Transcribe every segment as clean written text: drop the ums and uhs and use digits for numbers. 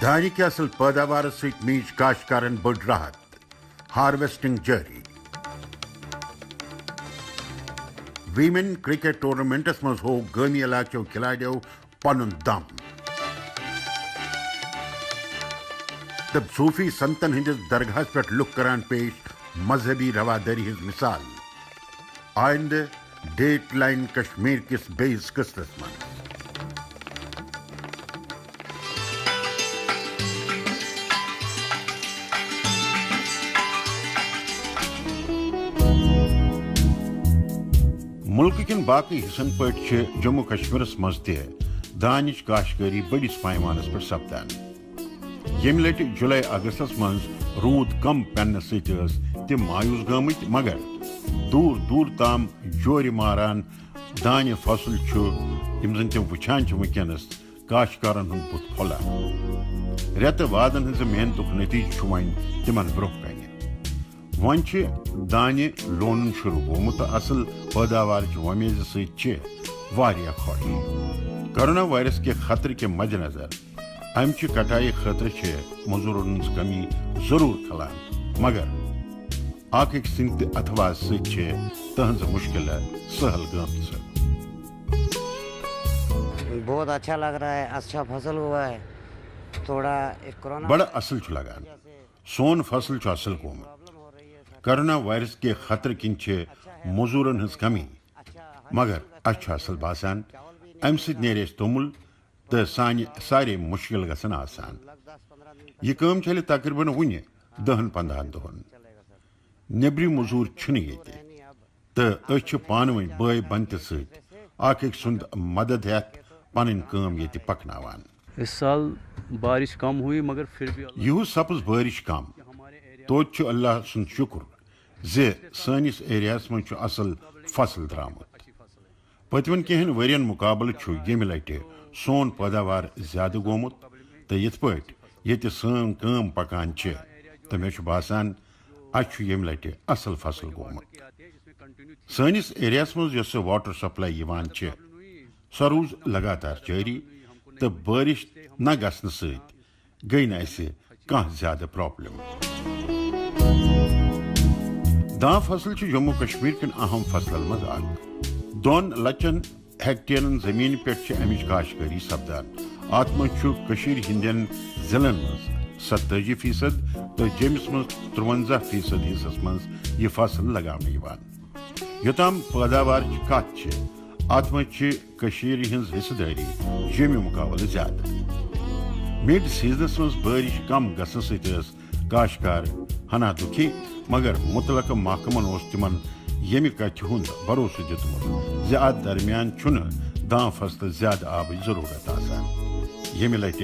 دانہ کی اصل پیداوار ست میج کاشتکارن بڑ راحت ہارویسٹنگ جاری ویمن کرکٹ ٹورنامنٹس مز ہو گامی علاقوں کھلاڑیوں پن دم تو صوفی سنتن ہندس درگاہس پہ لک کران پیش مذہبی رواداری ہز مثال آئندہ ڈیٹ لائن کشمیر کس بیس قسطس من ملک کن باقی حصن پہ جموں کشمیرس مز دانچ کاشتکاری بڑس پیمانس پہ سپدان یم لٹ جولائی اگستس مز رود کم پینہ ست تم مایوس گمت مگر دور دور تام جور ماران دانہ فصل یم زن تم وچان ونکس کاشتکارن ہند بت پھولان ریت وادن ہز محنت نتیجہ ون تمن برہ کن ون دانہ لونن شروع گومت اصل پیداوار ومیز ست خوش کرونا وائرس کے خطرے کے مد نظر امچہ کٹائی خاطر مزورن ہز کمی ضرور کھلان مگر اخ سند اتواز ست تہذ مشکل سہل گمت بہت اچھا لگ رہا ہے، اچھا فصل ہوا ہے، تھوڑا کورونا بڑا اصل لگان سون فصل اصل گومت کرونا وائرس کے خطرے کن مزورن ہز کمی مگر اچھا اصل باسان ام ست نیرے تومل تو سانہ سارے مشکل گھن آسان یہ کام چلے تقریباً ون 10-15 دہن نیبری مزور یہ تو پان ون بے بنت ست اخ سند مدد ہیت پن کام یہ پکناوان اس سال بارش کم ہوئی مگر پھر بھی یہ سپز بارش کم توت اللہ سن شکر سنس ایریاس من اصل فصل درامت پتون کہن ورین مقابل یم لٹ سون پیداوار زیادہ گومت تو یت پہ یہ سن کام پکان تو مے باسان یم لٹ اصل فصل گومت سنس ایریاس من یس واٹر سپلائی سو روز لگاتار جاری تو بارش نہ گھن ست گئی نا کھانا زیادہ پرابلم دان فصل جموں کشمیر کن اہم فصل مز اخ 2 لچن ہیکٹیرن زمین پہ امچ کاشتکاری سپدان ات مز ہندین ضلع مز 87% تو جیمس مز 53% حصص مز یہ فصل لگانا یوتام پیداوار کت ات مز ہز حصہ داری جمع مقابلہ زیادہ مڈ سیزنس مز بارش کم گھن ست کاشتکار ہنا دکھی مگر متعلقہ محکمن تمن یمہ کتھ ہند بھروسہ دتمت ات درمیان دان فصل زیادہ آبچ ضرورت آسان یمہ لٹ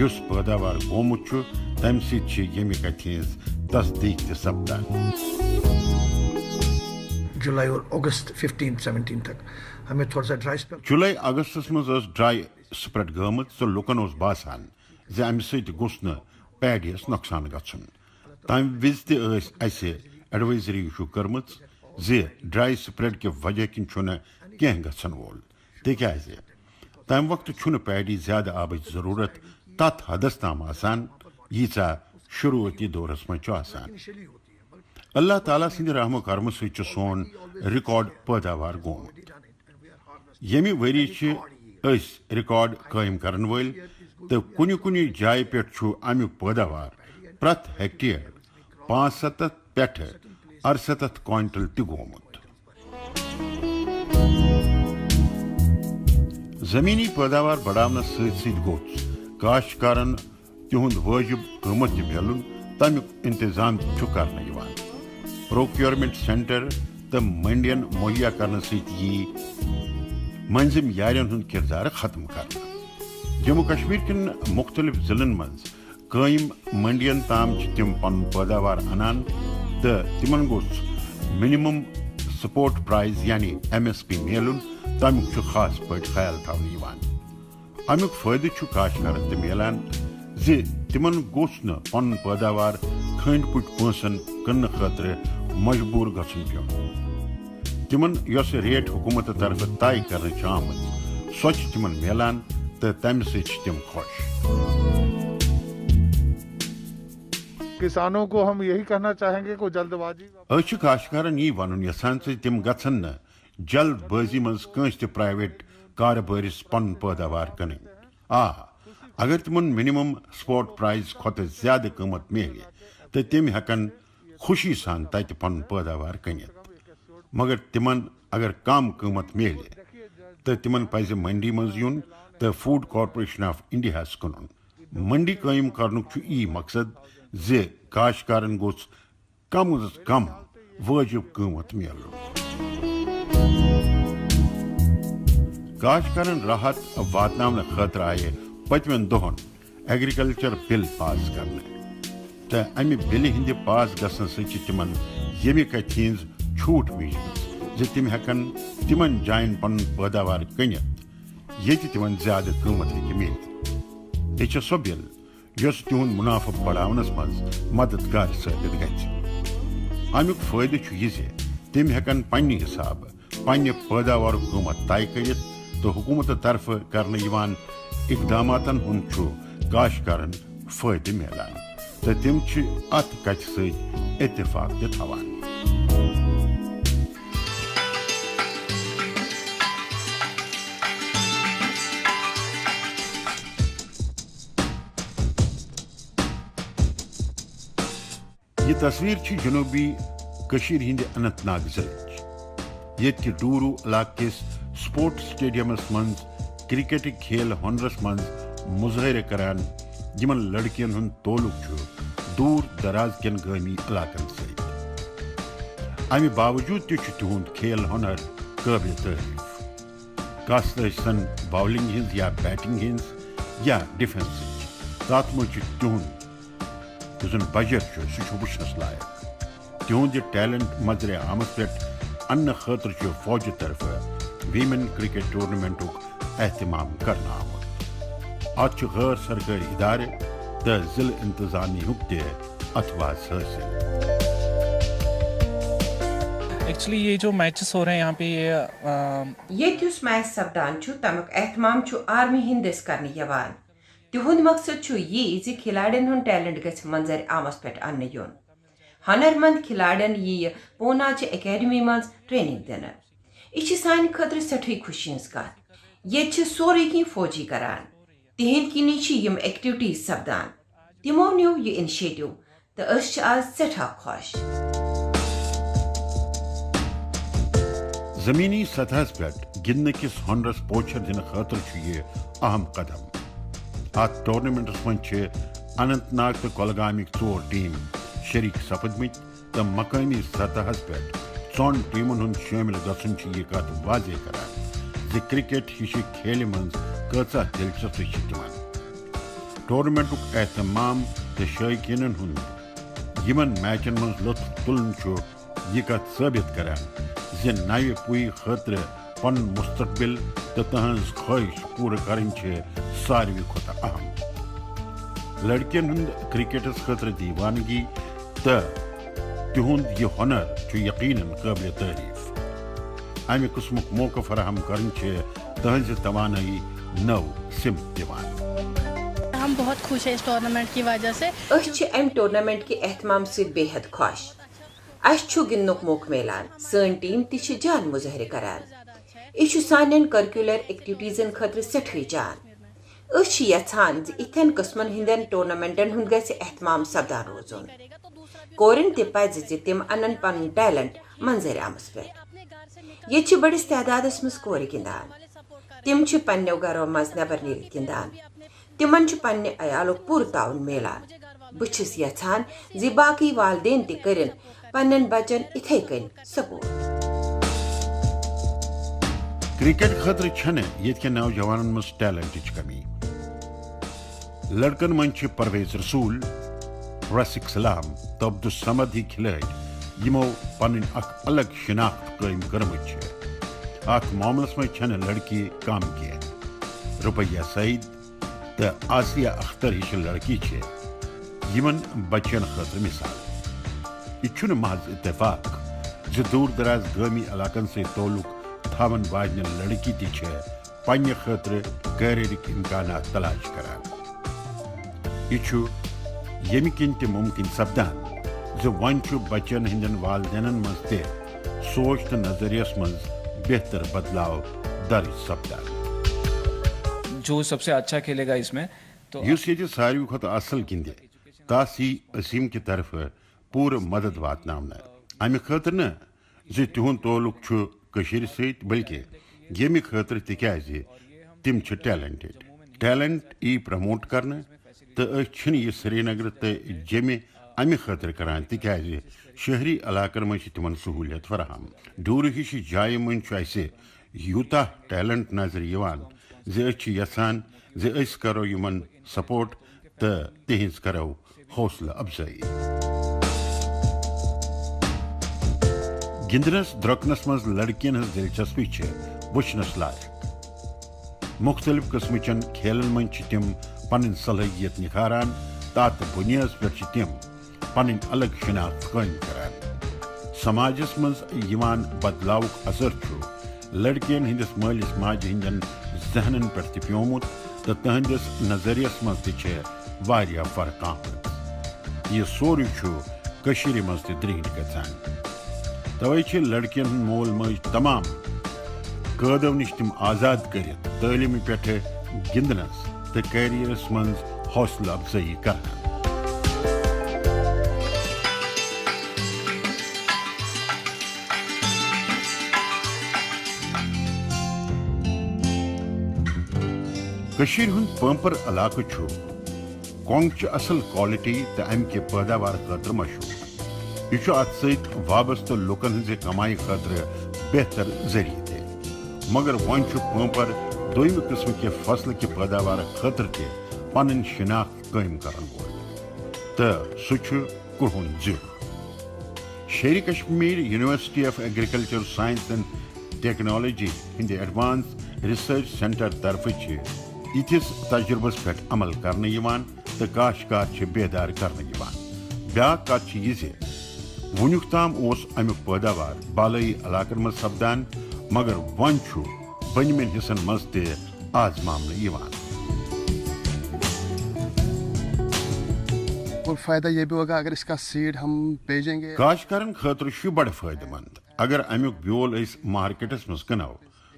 اس پیداوار گومت تمہ ست یمہ کتھ ہز تصدیق تہ سپدان جولائی اور اگست 15-17 تک ہمیں تھوڑا سا ڈرائی اسپیل جولائی اگستس مز ڈرائی سپریڈ گمت تو لکن باسان امہ ست گوس پیڈیس نقصان گھن تمہ وز تس ایڈوائزری ایشو کرمت ڈرائی سپریڈ کے وجہ کن کی گھن وول تاز تمہ وقت پیڈی زیادہ آبچ ضرورت تت حدس تام آسان ییژا شروعاتی دورس مز آسان اللہ تعالیٰ سند رحم و کرم ست سون ریکارڈ پیداوار گومت یمہ وری ریکارڈ قائم کرن ول تو کن جائے پہ امیک پیداوار پرت ہیکٹیر 75 پہ 68 کوئنٹل تہ گومت زمینی پیداوار بڑھانا ست گوس کاشتکارن تہند واجب قیمت ملن تمیک انتظام کرنے یوان. پروکیورمنٹ سینٹر تو منڈین مہیا کرنے سی منظم یارین ہند کردار ختم کرنا. جموں کشمیر کن مختلف ضلع مز قائم منڈین تام تم پن پیداوار انان تو تمن گوس منیمم سپورٹ پرائز یعنی MSP ملن تمیک خاص پہ خیال تھوان. امیک فائدہ کاشتکارن تہ ملان زِ تمن گوس نا پن پیداوار کھنڈ پٹ پونسن کن خاطر مجبور گھن پیون. تمن یس ریٹ حکومت طرف طے کرنے آمت سو تمن ملان تو تمہ سۭتۍ تم خوش. کسانوں کو ہم یہی کہنا چاہیں گے کہ جلد بازی کاشتکارن یہ ون یژھان تم گھن نا جلد بازی مز کنس تہ پرائیویٹ کاربارس پن پیداوار کن. اگر تمن منیمم سپورٹ پرائز کھت زیادہ قیمت ملے تو تم ہیکن خوشی سان تت پن پیداوار کنت. مگر تمن اگر کم قیمت ملے تو تمن پزِ منڈی مز یون تو فوڈ کارپوریشن آف انڈیا کنن. منڈی قائم کرنک یہ مقصد زِ کاشتکارن گوس کم از کم واجب قیمت ملن. کاشتکارن راحت واتناؤن خاطر آئے پتمن دہن ایگریکلچر بل پاس کرنے تو امہ بلہِ ہندِ پاس گژھن سۭتۍ چھِ تمن ییٚمہِ کتھِ ہٕنٛز چھوٹ میجمٕژ زِ تم ہیکن تمن جاین پن پیداوار کنت ییٚتہِ تمن زیادٕ قیمت ہیٚکہِ ملِتھ. یہ چھےٚ سۄ بل یۄس تہنٛد منافع بڑاونس منٛز مددگار ثٲبت گژھِ. امیُک فٲیدٕ چھُ یہِ زِ تم ہیکن پننہِ حسابہٕ پننہِ پیداوارُک قیمت طے کٔرِتھ تو حکومت طرف کرنے یوان اقداماتن ہُنٛد چھُ کاشتکارن فٲیدٕ ملان تو تم ات کتھ سۭتۍ اتفاق تہِ تھاوان. یہ تصویر چھ جنوبی کشیر ہند اننت ناگ ضلع یت کہ ڈورو علاقہ کس سپورٹ سٹیڈیمس مز کرکٹ کھیل ہنرس مز مظاہرہ کران یمن لڑکین ہند تعلق دور دراز کن گامی علاقن ست. امہ باوجود تہند کھیل ہنر قابل تعریف. کس ٲسۍتن باولنگ ہز یا بیٹنگ ہز یا ڈیفنس تات مز تہند یس بجٹ سہ وچھنس لائق. تہند یہ ٹیلنٹ مزرِ عامس پہ انہ خاطر فوج طرف ویمن کرکٹ ٹورنامنٹک اہتمام کرنا آمت. ات غیر سرکاری ادارے تو ضلع انتظامیہ تہ اتواس حاصل. ایکچولی یہ جو میچز ہو رہے ہیں یہاں پہ یہ میچ سپدان تمیک اہتمام آرمی ہندس کرنے یوان. تہند مقصد یہ زِ کھلاڑین ہند ٹیلنٹ گژھِ منظر عامس پہ انہ یون. ہنر مند کھلاڑین یہ پونا چہ اکیڈمی مز ٹریننگ دن. یہ سانہ خاطر سٹھے خوشی ہز کت. یہ سورے کی فوجی کران تہند کنی یم ایکٹیویٹیز سپدان. تمو نیو یہ انیشیٹو تو آج سٹھا خوش. زمینی سطح پہ گندن کس ہنرس پوچھر دن خاطر یہ اہم قدم. ات ٹورنامنٹس من اننت ناگ تو کولگامک 4 ٹیم شریک سپدمت تو مقامی سطح پہ 4 ٹیمن ہند شامل گھن یہ کت واضح کران زِ کرکٹ ہش کھیل من کۭژاہ دلچسپی تمن. ٹورنامنٹک اہتمام تو شائقینن ہند یمن میچن من لطف تلن یہ کت ثابت کران زِ نوِ پوئی خاطر پن مستقبل تو تہذ خواہش پورٕ کریں ساروی کھۄتہٕ اہم. لڑکین ہند کرکٹس خاطر دیوانگی تو تہند یہ ہنر یقیناً قابل تعریف. امہ قسمک موقع فراہم کرن تہذ توانائی نو سمت دیوان. ہم بہت خوش ہیں اس ٹورنامنٹ کی وجہ سے. ام ٹورنامنٹ کے اہتمام سے بے حد خوش. اس گندنک موقع ملان. سن ٹیم تہ جان مظاہرہ کران. یہ سان کرکولر ایکٹیویٹیزن خاطر سٹھے جان. یژھان اتھن قسمن ہندین ٹورنامنٹن ہند گژھِ اہتمام سپدان روزن. کورن تہ پزِ تم انن پن ٹیلنٹ منظر عامس پہ. یہ بڑس تعداد مز کور گندان. تم پنو گھرو مز نبر نیرت گندان. تمن پنہ عیالک پور تعاون میلان بچھس یژھان زِ باقی والدین تہ کرن پنن بچن اتھے کن سپورٹ. کرکٹ خاطر چھن یت کے نوجوانن مز ٹیلنٹ کمی. لڑکن من پرویز رسول، راسک سلام تو عبدالصمد ہی کھلاڑی یمو پن اخ الگ شناخت قائم کرمت. ات معاملس مز چھن لڑکی کم کی. رقیہ سعید تو آسیہ اختر ہش لڑکی یمن بچن خاطر مثال. یہ محض اتفاق زِ دور دراز گامی علاقن سے تعلق تھاون واجنہ لڑکی تہ پنہ خاطر کیریئرک امکانات تلاش کران. یہ یمہ کن تہ ممکن سپدان زِ ون بچن ہندین والدینن مز تہ سوچ تو نظریس مز بہتر بدلاؤ درج سپدان. جو سب سے اچھا کھیلے گا اس میں تو اس یہ ساروی کھت اصل گندے تاسی عظیم کی طرف پور مدد واتناؤن. امہ خاطر نا زِ تہند تعلق کشیر ست بلکہ یمہ خاطر تکیاز تم ٹیلنٹڈ. ٹیلنٹ ای پرموٹ کرنا تو اس یہ سری نگر تو جمع امہ خاطر کران تکیاز شہری علاقن مز تمن سہولیت فراہم. ڈور ہش جائے من اسہ یوتہ ٹیلنٹ نظر یوان زِ أسۍ چھِ یژھان زِ أسۍ کرو یمن سپورٹ تو تہذ کرو حوصلہ افزائی. گندنس درکنس مز لڑکین ہز دلچسپی وچنس لائق. مختلف قسم چن کھیلن من تم پن صلاحیت نکھاران تات بنیاد پہ تم پن الگ شناخت قائم کران. سماجس مز یوان بدلاؤک اثر لڑکین ہندس مالس ماجہ ہندین ذہنن پہ تہ پیومت تو تہندس نظریس مز تہ واریاہ فرق آمت. یہ سوری کشیر مز تہ درہنڈ گژھان. توے چھ لڑکین ہند مول ماج تمام قیدو نش تم آزاد کرت تعلیم پہ گندنس تو کیریئرس مز حوصلہ افزائی کران. کشیر ہند پامپر علاقہ کونگ اصل کوالٹی تو ام کے پیداوار خاطر مشہور. یہ ات ست وابستہ لکن ہز کمائی خاطر بہتر ذریعہ تہ. مگر ون پامپر دویم قسم کے فصل کی پیداوار خاطر تہ پن شناخت قائم کرن وول تو سہ کرہن زیو. شیر Kashmir university of agriculture science and technology Hind advance research centre طرف یتھس تجربس پہ عمل کرنے یوان تو کاشتکار بیدار کرنے یوان. بیاکھ کت یہ زِ ونیک تام امیک پیداوار بالائی علاقن مز سپدان مگر ون بنمن حصن مز تہ آزمانے یوان. اور فائدہ یہ بھی ہوگا اگر اس کا سیڈ ہم بھیجیں گے. کاشتکارن خاطر بڑا فائدہ مند. اگر امیک بیول اس مارکیٹس مز کنو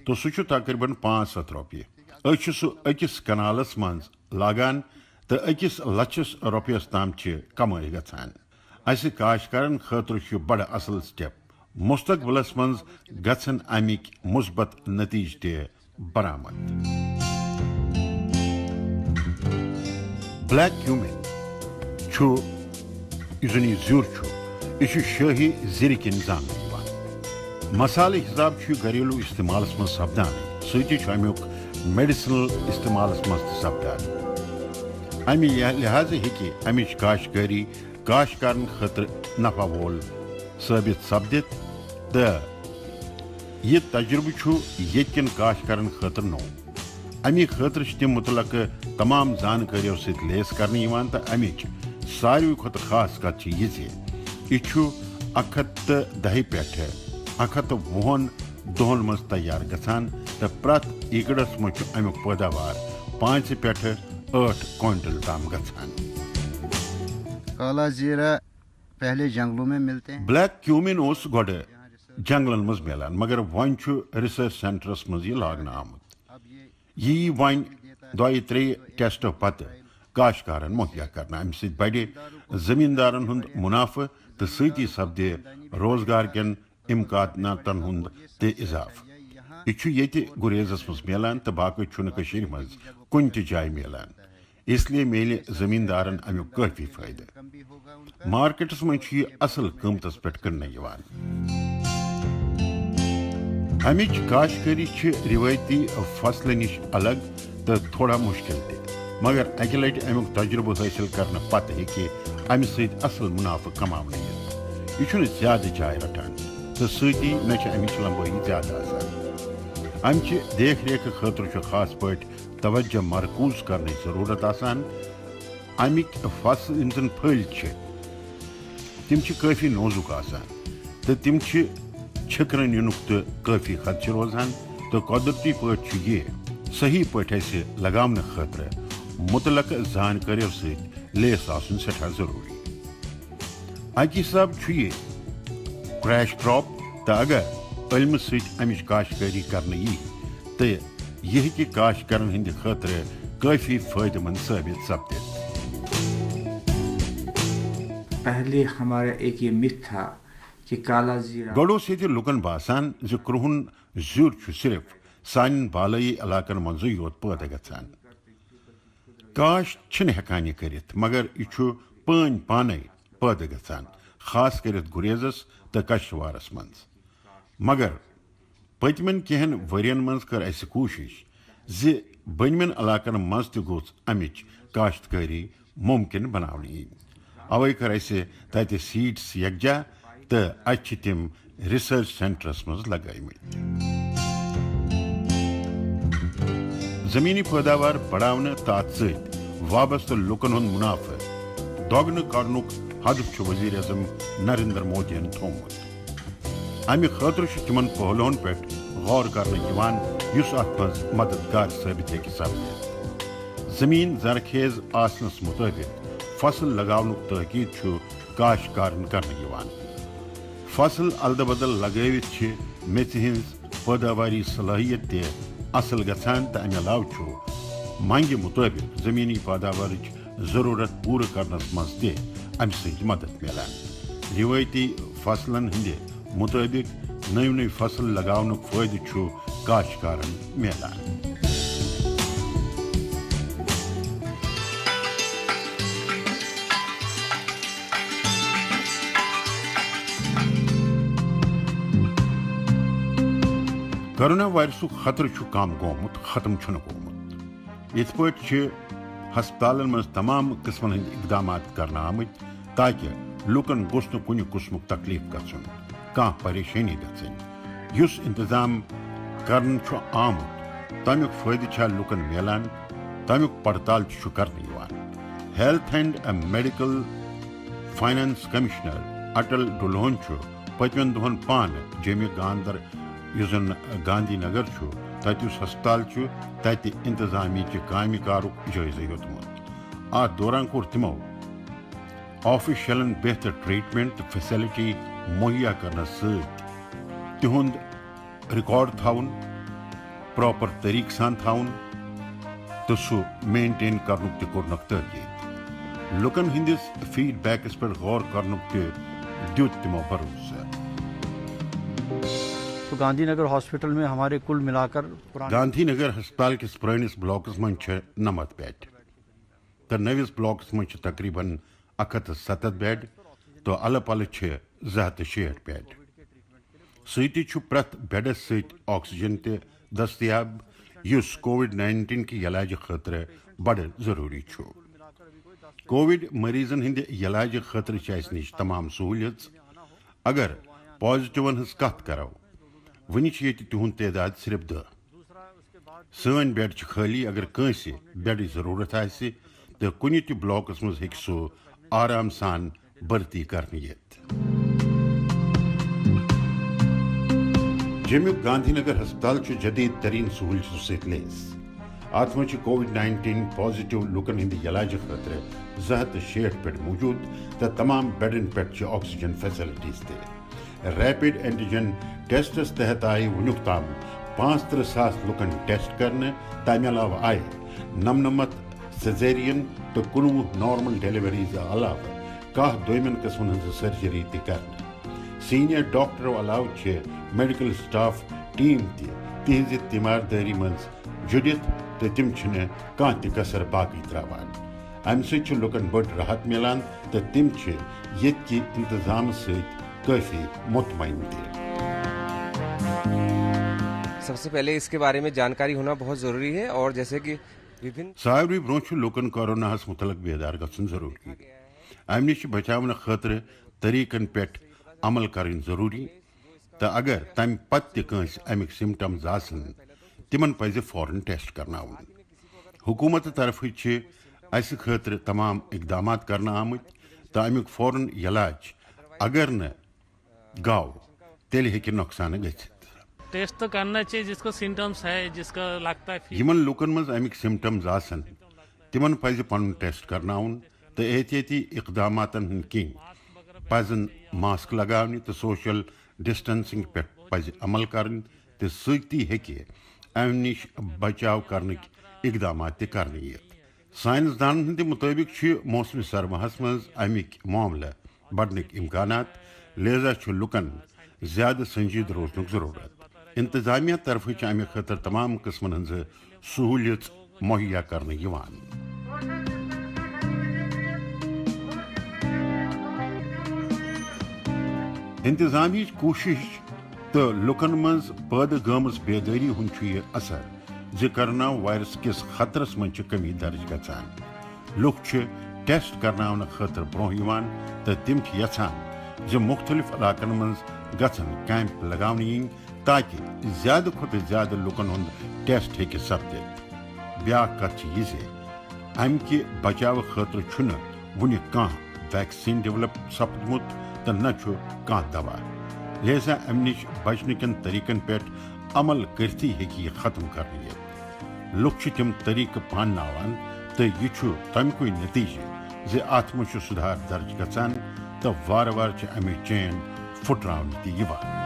تو سہ تقریباً 500 روپیہ. سہ اکس کنالس مز لاگان تو اکس لچھس روپیس تام کمائی گژھان. اس کاشتکارن خاطر بڑا اصل سٹیپ. مستقبلس مز گژھن امک مثبت نتیجہ تہ برآمد. بلیک کیومن زن یہ زیور یہ شاہی زر کن زانہ. مسالہ حساب گھریلو استعمالس مز سپدان ستی امیک میڈیسنل استعمالس مز تہ سپدان. امہ لحاظ ہیکہ امچ کاشتکاری کاشتکارن خاطر نفع وول ثابت سپدت تو یہ تجربہ یتکن کاشتکارن خاطر نو. امی خاطر تم متعلق تمام زانکاریوں ست لیس کرنے یوان تو امچ ساروی کھت خاص کت یہ 110 پہ 120 دہن مز تیار گژھان تو پرت ایکڑس مز امیک پیداوار 5 پہ 8 کوئنٹل تام گژھان. کالا زیرہ پہلے جنگلوں میں ملتے ہیں. بلیک کیومن گوڑ جنگلن مز ملان مگر ون ریسرچ سینٹرس مز یہ لاگنہ آمت. یہ ون 2-3 ٹیسٹو پتہ کاشتکارن مہیا کرنا. ام ست بڑ زمیندارن ہند منافع تو ستی سپدے روزگار کن امکاناتن ہند تہ اضافہ. یہ گریزس مز ملان تو باقی مز کن تہ جائے ملان. اس لیے میلے زمیندارن امیک کافی فائدہ. مارکیٹس من یہ اصل قیمتس پہ کٕننہٕ یوان. امچ کاشتکاری روایتی فصل نش الگ تو تھوڑا مشکل تہ، مگر اکہ لٹہ امیک تجربہ حاصل کرنے پتہ ہیکہ امہ سۭتۍ اصل منافع کماونہٕ یتھ. یہ چھُنہٕ زیادٕ جاے رٹان تو سۭتی نہ چھِ امچ لمبٲیی زیادٕ آسان. امچہِ دیکھ ریکھ خٲطرٕ چھُ خاص پٲٹھۍ توجہ مرکوز کرنٕچ ضروٗرت آسان. امِکۍ فصل یِم زن پھٔلۍ چھِ تِم چھِ کٲفی نوزُک آسان تہٕ تِم چھِ چھِکرن یِنُک تہٕ کٲفی خدشہ روزان تہٕ قۄدرتی پٲٹھۍ چھُ یہِ صحیح پٲٹھۍ اَسہِ لگاونہٕ خٲطرٕ متعلق زانکٲریو سۭتۍ لیس آسُن سٮ۪ٹھاہ ضروٗری. اکہِ حساب چھُ یہِ کریش کراپ تہٕ اگر علمہٕ سۭتۍ امِچ کاشتکاری کرنہٕ یی تہٕ یہ ہیکہِ کاشتکارن ہٕنٛدِ خٲطرٕ کٲفی فٲیدٕ مند ثٲبت سپدِتھ. پہلے ہمارا ایک یہ مت تھا کہ کالا زیرہ گۄڈٕ اوس ییٚتہِ لُکن باسان زِ کرٛہُن زیُر چھُ صرف سانٮ۪ن بالٲیی علاقن منٛزٕے یوت پٲدٕ گژھان. کاشت چھِنہٕ ہٮ۪کان یہِ کٔرِتھ مگر یہِ چھُ پٲنۍ پانے پٲدٕ گژھان خاص کٔرِتھ گُریزس تہٕ کشتوارس منٛز. مگر پٔتمٮ۪ن کینٛہن ؤرین منٛز کٔر اَسہِ کوٗشش زِ بٔنۍمٮ۪ن علاقن منٛز تہِ گوٚژھ امِچ کاشتکٲری مُمکِن بناونہٕ یِنۍ. اوے کٔر اَسہِ تتہِ سیٖڈس یکجا تہٕ اَتہِ چھِ تِم ریسرچ سینٹرس منٛز لگٲومٕتۍ. زمینی پٲداوار بڑاونہٕ تہٕ اتھ سۭتۍ وابستہٕ لُکن ہُنٛد منافع دۄگنہٕ کرنُک ہدف چھُ وزیر اعظم نریندر مودیَن تھوٚومُت. امہِ خٲطرٕ چھُ تِمن پہلوَن پٮ۪ٹھ غور کرنہٕ یِوان یُس اتھ منٛز مددگار ثٲبت ہیٚکہِ سپدِتھ. زمیٖن زرخیز آسنس مُطٲبق فصل لگاونُک تحقیق چھُ کاشتکارن کرنہٕ یِوان. فصل الدٕ بدل لگٲوِتھ چھِ میژِ ہٕنٛز پٲداواری صلٲحیت تہِ اصل گژھان تہٕ امہِ علاوٕ چھُ منٛگہِ مُطٲبق زمیٖنی پٲداوارٕچ ضروٗرت پوٗرٕ کرنس منٛز تہِ امہِ سۭتۍ مدد میلان. روٲیتی فصلن ہٕنٛدِ مُطٲبق نٔوۍ نٔوۍ فصل لگاونُک فٲیدٕ چھُ کاشتکارن میلان. کرونا وائرسُک خطرٕ چھُ کم گوٚمُت ختم چھُنہٕ گوٚمُت. یِتھ پٲٹھۍ چھِ ہسپتالن منٛز تمام قٕسمن ہٕنٛدۍ اقدامات کرنہٕ آمٕتۍ تاکہِ لُکن گوٚژھ نہٕ کُنہِ قٕسمُک تکلیف گژھُن، کانٛہہ پریشٲنی گژھٕنۍ. یُس انتظام کرنہٕ چھُ آمُت تمیُک فٲیدٕ چھا لُکن میلان تمیُک پڑتال تہِ چھُ کرنہٕ یِوان. Health and medical finance commissioner Atal Dulloo چھُ پٔتمٮ۪ن دۄہن پانہٕ جیمہِ گاندر یُس زن گاندھی نگر چھُ تتہِ یُس ہسپتال چھُ تتہِ انتظامیہچہِ کامہِ کارُک جٲیزٕ ہیوٚتمُت. اتھ دوران کوٚر تِمو آفیشلن بہتر ٹریٹمنٹ تہٕ فیسلٹی مہیا کرنس سۭتۍ تِہُنٛد رِکارڈ تھاوُن پراپر طریقہٕ سان تھاوُن تہٕ سُہ مینٹین کرنُک تہِ کوٚرنکھ تٲکیٖد. لُکن ہٕنٛدِس فیٖڈ بیکس پٮ۪ٹھ غور کرنُک تہِ دیُت تِمو بھروسہٕ. تو گاندھی نگر ہاسپٹل میں ہمارے کل ملا کر گاندھی نگر ہسپتال کس پرٲنِس بلاکس منٛز چھِ 90 بیڈ تہٕ نٔوِس بلاکس منٛز چھِ تقریباً 170 بیڈ تہٕ الہٕ پلہٕ چھِ 260 بیڈ. سۭتی چھُ پرٛٮ۪تھ بیڈس سۭتۍ آکسیجن تہِ دٔستیاب یُس کووِڈ-19 کہِ علاجہِ خٲطرٕ بڑٕ ضروٗری چھُ. کووِڈ مریضن ہٕنٛدِ علاجہِ خٲطرٕ چھِ اَسہِ نِش تمام سہوٗلیت. اگر پازِٹیوَن ہٕنٛز کتھ کرو وٕنہِ چھِ ییٚتہِ تِہُنٛد تعداد صرف 10. سٲنۍ بیڈ چھِ خٲلی. اگر کٲنٛسہِ بیڈٕچ ضروٗرت آسہِ تہٕ کُنہِ تہِ بلاکس منٛز ہیٚکہِ سُہ آرام سان بھرتی کرنہٕ یِتھ. جیمُک گاندھی نگر ہسپتال چھُ جدید ترین سہوٗلیتو سۭتۍ لیس. اتھ منٛز چھِ کووِڈ-19 پازِٹیو لُکن ہٕنٛدِ علاجہِ خٲطرٕ 260 بیڈ موٗجوٗد تہٕ تمام بیڈن پٮ۪ٹھ چھِ آکسیجن فیسلٹیز تہِ. ریپڈ اینٹیجن ٹیسٹس تحت آیہِ وُنیُک تام 35,000 لُکن ٹیسٹ کرنہٕ. تمہِ علاوٕ آیہِ 99 سیزیرین تہٕ 19 نارمل ڈیلیوریز علاوٕ 10 دوٚیمٮ۪ن قٕسمن ہٕنٛز سرجری تہِ کرنہٕ. سیٖنیر ڈاکٹرو علاوٕ چھِ میڈیکل سٹاف ٹیٖم تہِ تِہنٛزِ تیماردٲری منٛز جُڑِتھ تو تم کان تہ کسر باقی تراوان ام سچ لکن بڑ راحت ملان تو تم یت کی انتظام ست کافی مطمئن تہ سب سے پہلے اس کے بارے میں جانکاری ہونا بہت ضروری ہے اور جیسے کہ ساروی برو لوکن کورونا متعلق بیدار گھن ضروری ام نش بچاؤ خاطر طریقن پہ عمل کریں ضروری تو اگر تمہ پتہ تہ امیک سمٹمز آسن تمن پزِ فوراً ٹیسٹ کرناون حکومت طرف اس خاطر تمام اقدامات کرنا آمت تو امیک فوراً علاج اگر نہ گو تیل ہیکہ نقصان گژھت ٹیسٹ تو کرنا چاہیے جس کو سمٹمس ہے جس کا لگتا ہے یمن لوکن مز امیک سمٹمز آسن تمن پزِ پن ٹیسٹ کرناون تو احتیاطی اقدامات ہند کن پزن ماسک لگاونہ تو سوشل ڈسٹنسنگ پہ پزِ عمل کرن تو ستی ہیکہ ام نش بچاؤ کرنک اقدامات تہ کرنہ یت سائنسدانن ہند مطابق موسم سرماہس مز امیک معاملہ بڑھنک امکانات لہذا لکن زیادہ سنجید روزنک ضرورت انتظامیہ طرف امہ خاطر تمام قسمن ہز سہولیت مہیا کرنے یوان انتظامی کوشش تو لکن مز پید گمز بیداری ہند یہ اثر کرونا وائرس کس خطرس من کمی درج گژھان لوک ٹیسٹ کرنا خاطر برو تو تم یژھان مختلف علاقن مز گھن کیمپ لگاونہ ین تاکہ زیادہ کھت زیادہ لکن ہند ٹیسٹ ہیکہ سپدت بیا کت یہ امہ بچاؤ خاطر ون کان ویکسین ڈیولپ سپدمت تو نہ کان دوا لہذا ام نش بچن کن طریقن پہ عمل کرتی ہیکہ یہ ختم کرنے یت لوک تم طریقہ پانناوان تو یہ تمکے نتیجہ ات مز سدھار درج گژھان تو وار وار امہ چین پھٹراون تہ یوان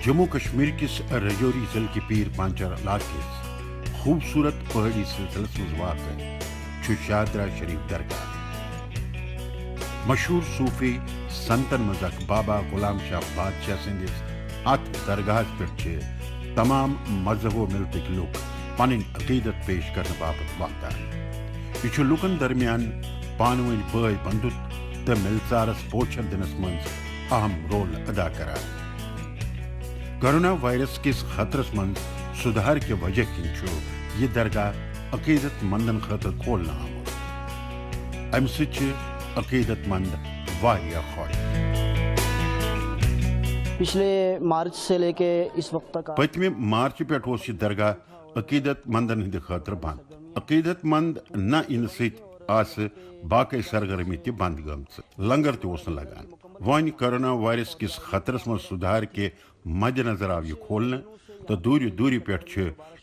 جموں کشمیر کس رجوری ضلع کے پیر پانچر علاقے خوبصورت پہاڑی سلسلس مز واقع شادرہ شریف درگاہ مشہور صوفی سنتن مز اخ بابا غلام شاہ بادشاہ سندس ات درگاہ پہ تمام مذہب و ملتک لوگ پن عقیدت پیش کرنے باپت واتان یہ لکن درمیان پانوین بھائی بندت تو ملژارس پوچھر دنس مز اہم رول ادا کران کورونا وائرس کس خطرس من سدھار کے وجہ کن یہ درگاہ عقیدت مندن خاطر کھولنا آمت ام ست عقیدت مند واریاہ خوش پچھلے مارچ سے لے کے اس وقت تک پتمہ مارچ پہ یہ درگاہ عقیدت مندن ہند خاطر بند عقیدت مند نہ ان ست باقی سرگرمی تہ بند گمت لنگر تہ لگان ون کورونا وائرس کس خطرس من سدھار کے مد نظر آو یہ کھولنے تو دوری دوری پہ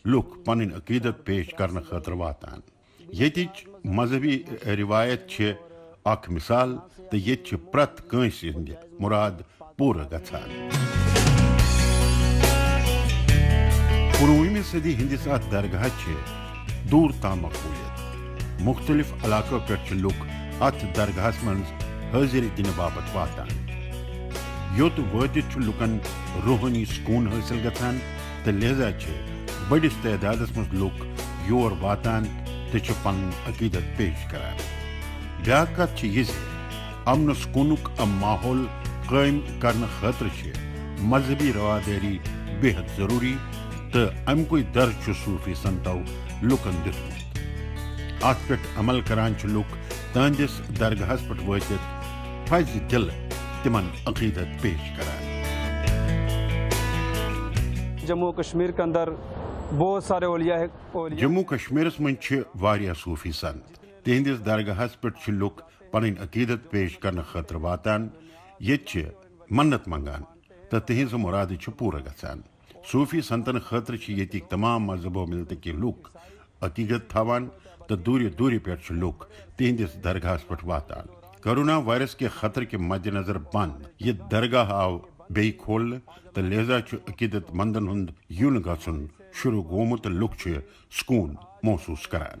لوگ پن عقیدت پیش کرنے خاطر واتان یتچ مذہبی روایت اخ مثال تو یہ پرت کنس ہند مراد پورہ گژھان 19ویں صدی ہندس ات درگاہ دور تام مقبولیت مختلف علاقوں پہ لوگ ات درگاہس من حاضری دن باپت واتان یوت واتت لکن روحانی سکون حاصل گژھان تو لہذا بڑس تعدادس مز لوگ یور واتان تو پن عقیدت پیش کران بیا کت یہ امن سکونک ماحول قائم کرنے خاطر مذہبی رواداری بے حد ضروری تو امکے درج صوفی سنتو لکن دتمت ات پہ عمل کران لوگ تہندس درگاہس پہ واتت پز دل تمن عقیدت پیش کران جموں کشمیر کے اندر بہت سارے اولیاء ہیں جموں کشمیرس من واریاہ صوفی سنت تہندس درگاہس پہ لوگ پن عقیدت پیش کرنے خاطر واتان یہ منت منگان تو تہذ مراد پورہ گژھان صوفی سنتن خاطر یتک تمام مذہب و ملتک لوگ عقیدت تھاوان تو دوری دوری پہ لوگ تہندس درگاہس پہ واتان کورونا وائرس کے خطر کے مد نظر بند یہ درگاہ آو بی کھولنے تو لہذا عقیدت مندن ہند یون گھن شروع گومت لوگ سکون محسوس کران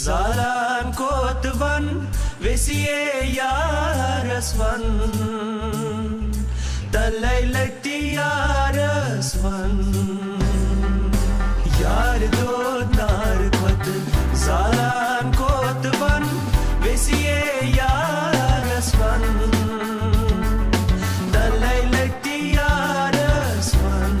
Zalan kotvan vesiye yarasvan talaylati yarasvan yar do nar khat zalan kotvan vesiye yarasvan talaylati yarasvan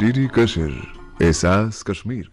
تحریری کشر احساس کشمیر.